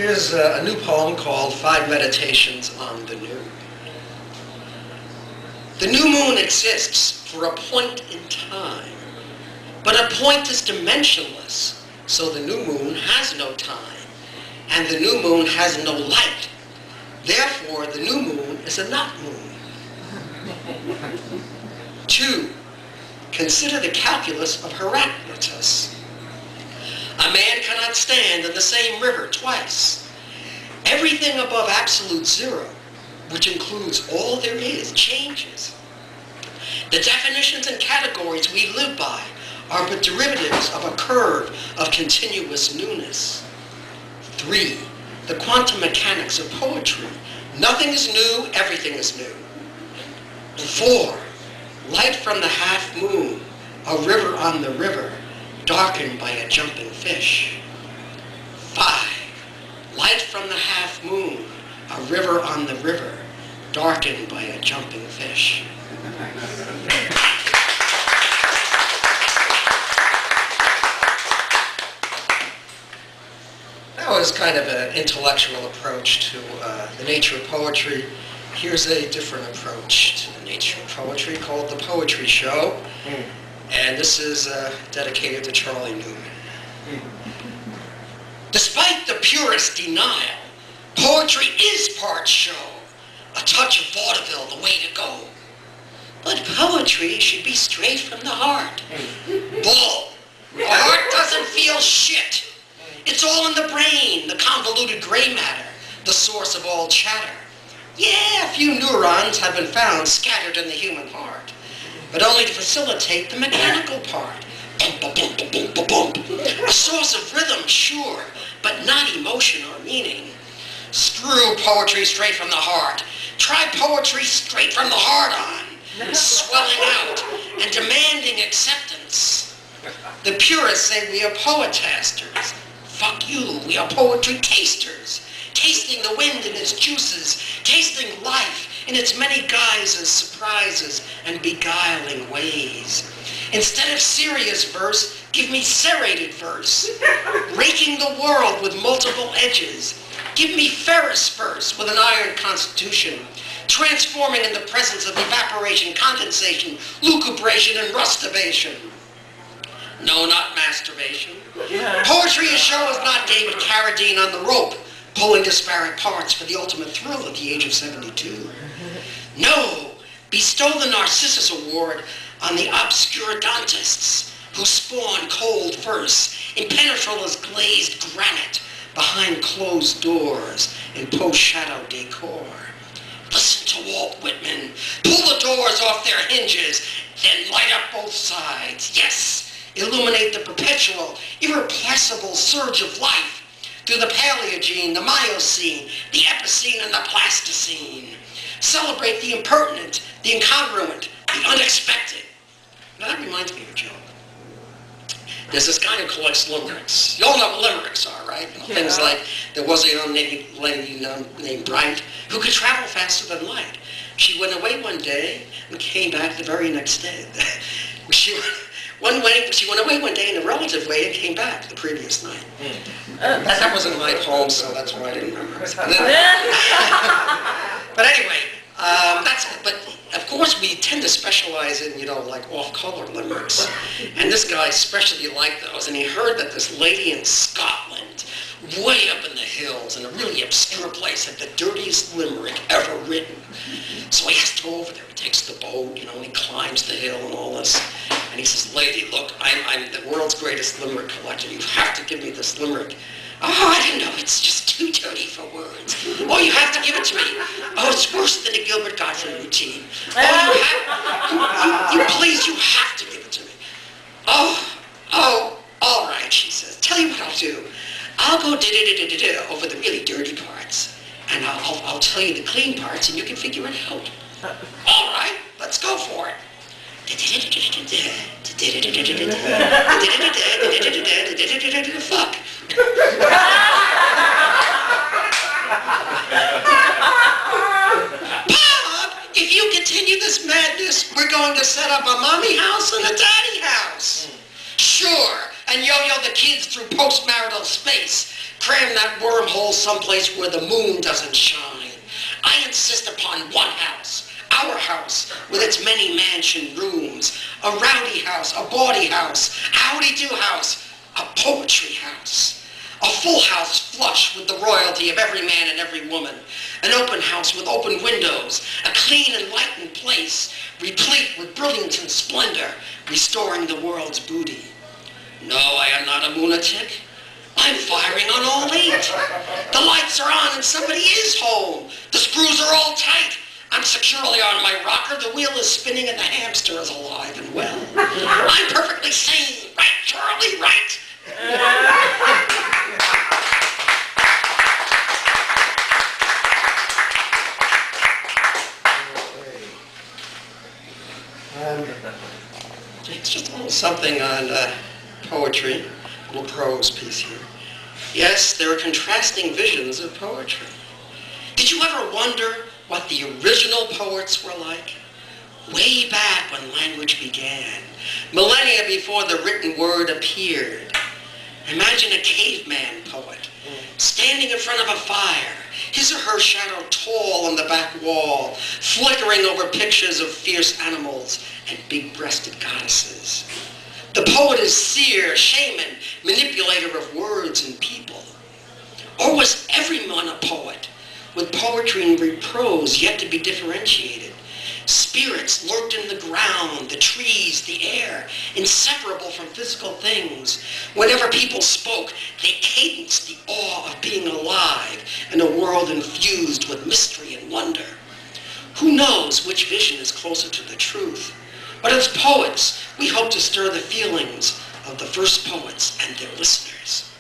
Here's a new poem called 5 Meditations on the New. The new moon exists for a point in time, but a point is dimensionless, so the new moon has no time, and the new moon has no light. Therefore, the new moon is a not moon. 2. Consider the calculus of Heraclitus. A man cannot stand in the same river twice. Everything above absolute zero, which includes all there is, changes. The definitions and categories we live by are but derivatives of a curve of continuous newness. 3. The quantum mechanics of poetry. Nothing is new, everything is new. 4. Light from the half moon, a river on the river, darkened by a jumping fish. 5. Light from the half moon, a river on the river, darkened by a jumping fish. That was kind of an intellectual approach to the nature of poetry. Here's a different approach to the nature of poetry called The Poetry Show. And this is dedicated to Charlie Newman. Despite the purest denial, poetry is part show, a touch of vaudeville, the way to go. But poetry should be straight from the heart. Bull. The heart doesn't feel shit. It's all in the brain, the convoluted gray matter, the source of all chatter. Yeah, a few neurons have been found scattered in the human heart, but only to facilitate the mechanical part. Bump, bump, bump, bump, bump, bump. A source of rhythm, sure, but not emotion or meaning. Screw poetry straight from the heart. Try poetry straight from the heart on, swelling out and demanding acceptance. The purists say we are poetasters. Fuck you, we are poetry tasters. Tasting the wind in its juices, tasting life in its many guises, surprises, and beguiling ways. Instead of serious verse, give me serrated verse, raking the world with multiple edges. Give me ferrous verse with an iron constitution, transforming in the presence of evaporation, condensation, lucubration, and rustivation. No, not masturbation. Poetry is show is not David Carradine on the rope, pulling disparate parts for the ultimate thrill at the age of 72. No, bestow the Narcissus Award on the obscurantists who spawn cold verse, impenetrable as glazed granite, behind closed doors in post-shadow decor. Listen to Walt Whitman. Pull the doors off their hinges, then light up both sides. Yes, illuminate the perpetual, irrepressible surge of life through the Paleogene, the Miocene, the Epicene, and the Plasticine. Celebrate the impertinent, the incongruent, the unexpected. Now that reminds me of a joke. There's this guy who collects limericks. You all know what limericks are, right? You know, yeah. Things like, there was a young lady named Bright who could travel faster than light. She went away one day and came back the very next day. She went away one day in a relative way and came back the previous night. That wasn't my poem, so that's why I didn't remember it. But anyway, that's it. But of course we tend to specialize in, like off-color limericks. And this guy especially liked those. And he heard that this lady in Scotland, way up in the hills, in a really obscure place, had the dirtiest limerick ever written. So he has to go over there. He takes the boat, and he climbs the hill and all this. And he says, lady, look, I'm the world's greatest limerick collector. You have to give me this limerick. Oh, I don't know. It's just too dirty for words. Oh, you have to give it to me. Oh, it's worse than a Gilbert Gottfried routine. Oh, please, you have to give it to me. Oh, all right, she says. Tell you what I'll do. I'll go da-da-da-da-da over the really dirty parts. And I'll tell you the clean parts, and you can figure it out. All right, let's go for it. Fuck. Pop, if you continue this madness, we're going to set up a mommy house and a daddy house. Sure, and yo-yo the kids through post-marital space. Cram that wormhole someplace where the moon doesn't shine. I insist upon one house, our house, with its many mansion rooms. A rowdy house, a bawdy house, a howdy-do house, a poetry house. A full house flush with the royalty of every man and every woman. An open house with open windows. A clean and lightened place, replete with brilliance and splendor, restoring the world's booty. No, I am not a lunatic. I'm firing on all 8. The lights are on and somebody is home. The screws are all tight. I'm securely on my rocker. The wheel is spinning and the hamster is alive and well. I'm perfectly sane. Right, Charlie, right? It's just a little something on poetry, a little prose piece here. Yes, there are contrasting visions of poetry. Did you ever wonder what the original poets were like? Way back when language began, millennia before the written word appeared. Imagine a caveman poet, standing in front of a fire, his or her shadow tall on the back wall, flickering over pictures of fierce animals and big-breasted goddesses. The poet is seer, shaman, manipulator of words and people. Or was everyone a poet, with poetry and prose yet to be differentiated? Spirits lurked in the ground, the trees, the air, inseparable from physical things. Whenever people spoke, they cadenced the awe of being alive in a world infused with mystery and wonder. Who knows which vision is closer to the truth? But as poets, we hope to stir the feelings of the first poets and their listeners.